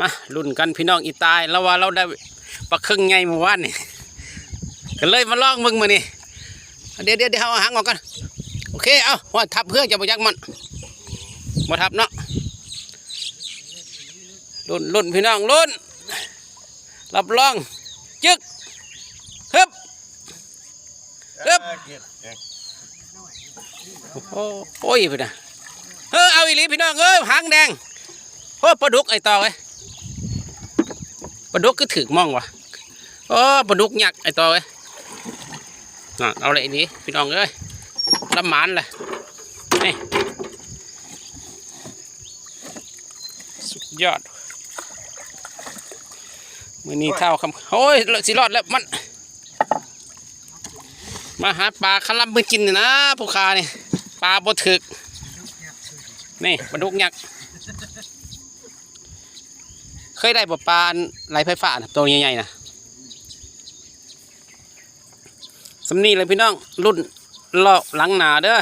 มาลุ้นกันพี่น้องอีตายแล้วว่าเราได้ปลาครึ่งไงเมื่อวานนี่ก็เลยมาลองมึงมือนี่เดี๋ยวเอาหางออกกันโอเคเอาว่าทับเพื่อจะไปยักมันมาทับเนาะลุ้นพี่น้องลุ้นรับรองจึกฮึบโอ้ยพี่นะเอาอีหลีพี่น้องหางแดงโอ้ปลาดุกไอต่อเลยปลาดุกก็ถึกมองวะปลาดุกหยักไอต่อเลยเอาอะไรนี้พี่น้องลำหมานเลยนี่สุดยอดมือนี้เท่าคำโอ้ยสิรอดแล้วมันมาหาปลาคาลัมมือกินนะผู้ค้านี่ปลาบ่ถึกนี่ปลาดุกหยักเคยได้บ่ปลาไหลไฟฟ้าตัวใหญ่ๆนะสำนีเลยพี่น้องรุ่นเลาะหลังหนาเด้อ